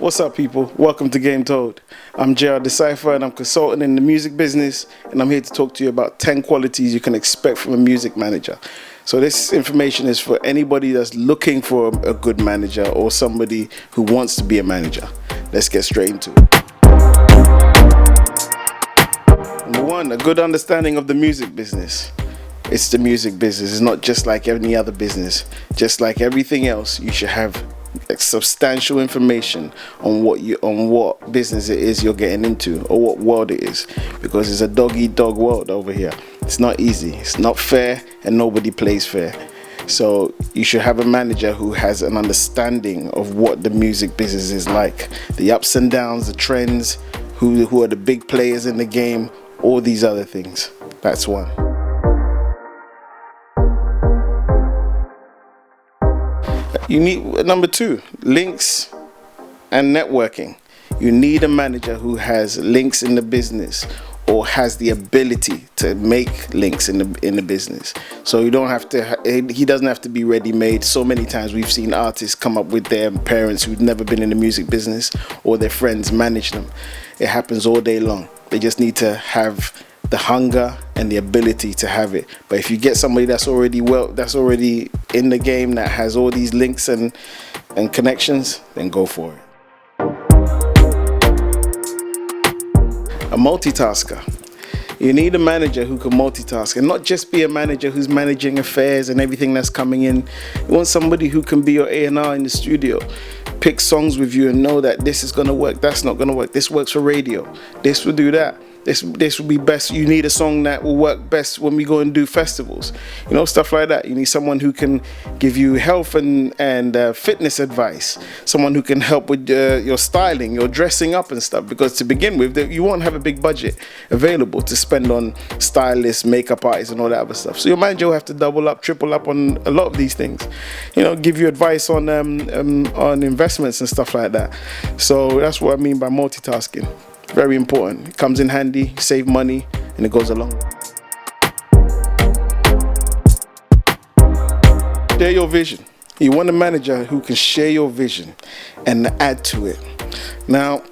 What's up, people? Welcome to Game Told. I'm JR Decipher and I'm consultant in the music business, and I'm here to talk to you about 10 qualities you can expect from a music manager. So this information is for anybody that's looking for a good manager or somebody who wants to be a manager. Let's get straight into it. Number one, a good understanding of the music business. It's the music business. It's not just like any other business. Just like everything else, you should have substantial information on what business it is you're getting into or what world it is, because it's a dog-eat-dog world over here. It's not easy, it's not fair, and nobody plays fair. So you should have a manager who has an understanding of what the music business is like, the ups and downs, the trends, who are the big players in the game, all these other things. That's one. You need, number two, links and networking. You need a manager who has links in the business or has the ability to make links in the business. So you don't have to, he doesn't have to be ready-made. So many times we've seen artists come up with their parents who've never been in the music business, or their friends manage them. It happens all day long. They just need to have the hunger and the ability to have it. But if you get somebody that's already in the game, that has all these links and connections, then go for it. A multitasker. You need a manager who can multitask, and not just be a manager who's managing affairs and everything that's coming in. You want somebody who can be your A&R in the studio, pick songs with you and know that this is going to work, that's not going to work, this works for radio, this will do that. This will be best. You need a song that will work best when we go and do festivals, stuff like that. You need someone who can give you health and fitness advice, someone who can help with your styling, your dressing up and stuff, because to begin with, you won't have a big budget available to spend on stylists, makeup artists and all that other stuff. So your manager will have to double up, triple up on a lot of these things, give you advice on investments and stuff like that. So that's what I mean by multitasking. Very important. It comes in handy, save money, and it goes along. Share your vision. You want a manager who can share your vision and add to it. Now,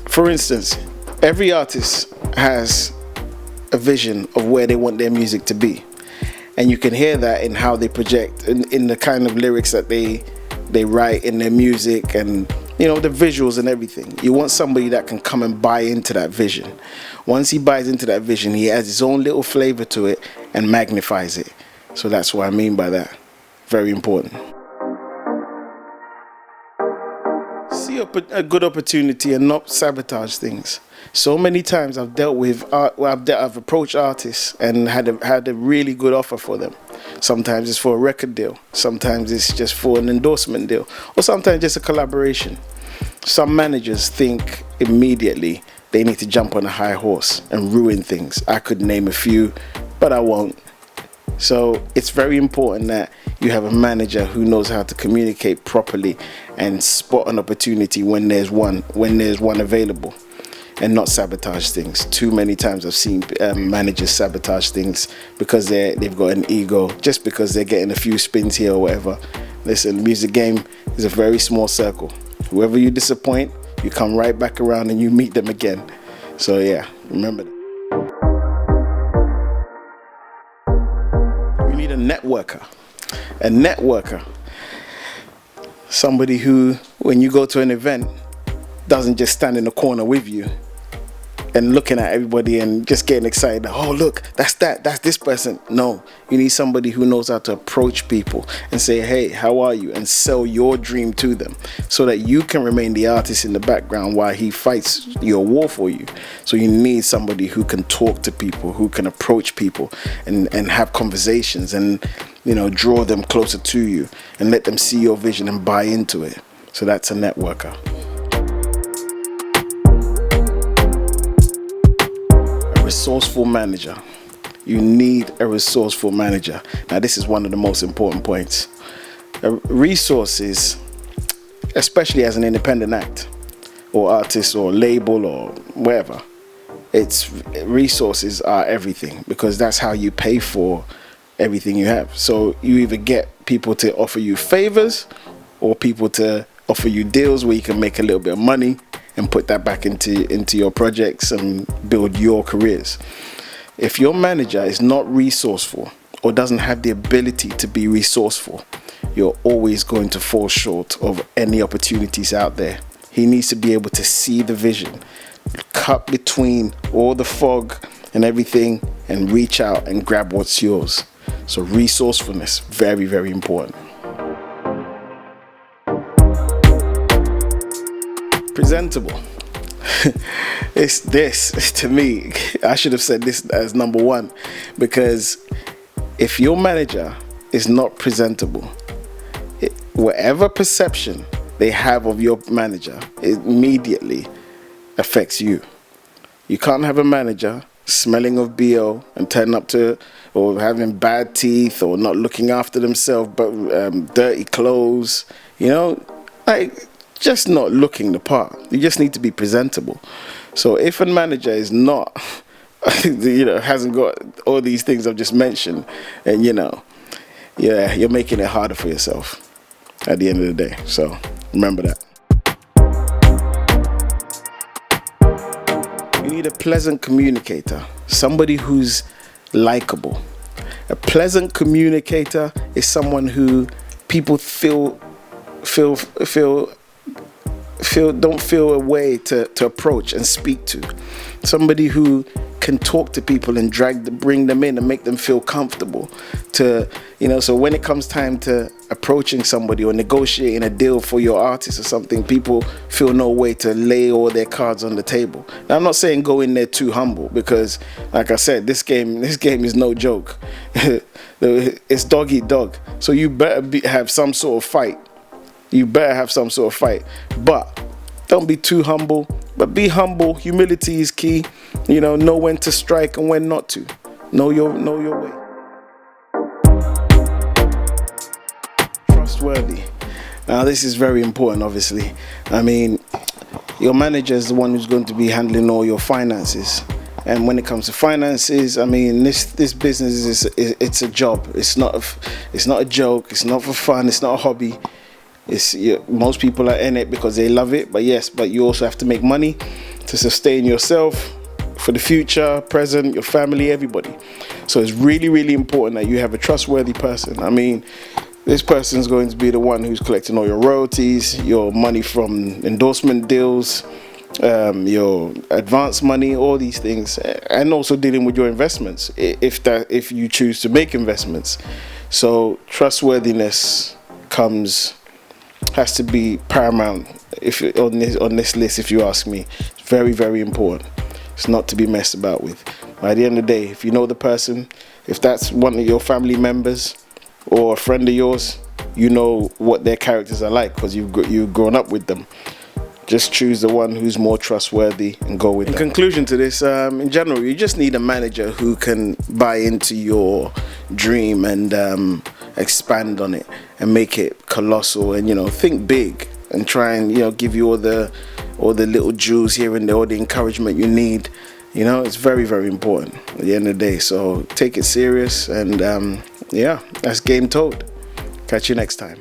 for instance, every artist has a vision of where they want their music to be. And you can hear that in how they project, in the kind of lyrics that they write in their music, and the visuals and everything. You want somebody that can come and buy into that vision. Once he buys into that vision, he adds his own little flavor to it and magnifies it. So that's what I mean by that. Very important. See a good opportunity and not sabotage things. So many times I've dealt with I've approached artists and had a really good offer for them. Sometimes it's for a record deal, sometimes it's just for an endorsement deal, or sometimes just a collaboration. Some managers think immediately they need to jump on a high horse and ruin things. I could name a few, but I won't. So it's very important that you have a manager who knows how to communicate properly and spot an opportunity when there's one available, and not sabotage things. Too many times I've seen managers sabotage things because they've got an ego, just because they're getting a few spins here or whatever. Listen, the music game is a very small circle. Whoever you disappoint, you come right back around and you meet them again. So yeah, remember that. You need a networker. A networker. Somebody who, when you go to an event, doesn't just stand in the corner with you and looking at everybody and just getting excited. Oh, look, that's this person. No, you need somebody who knows how to approach people and say, hey, how are you? And sell your dream to them so that you can remain the artist in the background while he fights your war for you. So you need somebody who can talk to people, who can approach people and have conversations and, draw them closer to you and let them see your vision and buy into it. So that's a networker. Resourceful manager. You need a resourceful manager. Now, this is one of the most important points. Resources, especially as an independent act or artist or label or wherever, resources are everything, because that's how you pay for everything you have. So you either get people to offer you favors or people to offer you deals where you can make a little bit of money and put that back into your projects and build your careers. If your manager is not resourceful or doesn't have the ability to be resourceful, you're always going to fall short of any opportunities out there. He needs to be able to see the vision, cut between all the fog and everything, and reach out and grab what's yours. So resourcefulness, very, very important. Presentable. It's this, to me, I should have said this as number one, because if your manager is not presentable, whatever perception they have of your manager, it immediately affects you. You can't have a manager smelling of BO and turning up to, or having bad teeth, or not looking after themselves, but dirty clothes, like just not looking the part. You just need to be presentable. So if a manager is not, hasn't got all these things I've just mentioned, and you're making it harder for yourself at the end of the day. So remember that. You need a pleasant communicator, somebody who's likable. A pleasant communicator is someone who people don't feel a way to approach and speak to. Somebody who can talk to people and bring them in and make them feel comfortable. So when it comes time to approaching somebody or negotiating a deal for your artist or something, people feel no way to lay all their cards on the table. Now, I'm not saying go in there too humble, because like I said, this game is no joke. It's dog eat dog. So you better have some sort of fight. But don't be too humble, but be humble. Humility is key. Know when to strike and when not to. Know your way. Trustworthy. Now, this is very important, obviously. I mean, your manager is the one who's going to be handling all your finances. And when it comes to finances, I mean, this business it's a job. It's not a joke. It's not for fun. It's not a hobby. Most people are in it because they love it, but you also have to make money to sustain yourself for the future, present, your family, everybody. So it's really, really important that you have a trustworthy person. I mean, this person is going to be the one who's collecting all your royalties, your money from endorsement deals, your advance money, all these things, and also dealing with your investments if you choose to make investments. So trustworthiness has to be paramount on this list, if you ask me. It's very, very important. It's not to be messed about with. By the end of the day, if you know the person, if that's one of your family members or a friend of yours, you know what their characters are like because you've grown up with them. Just choose the one who's more trustworthy and go with them. In conclusion to this, in general, you just need a manager who can buy into your dream and expand on it and make it colossal, and think big and try and give you all the little jewels here and there, all the encouragement you need. It's very, very important at the end of the day. So take it serious, and that's game told. Catch you next time.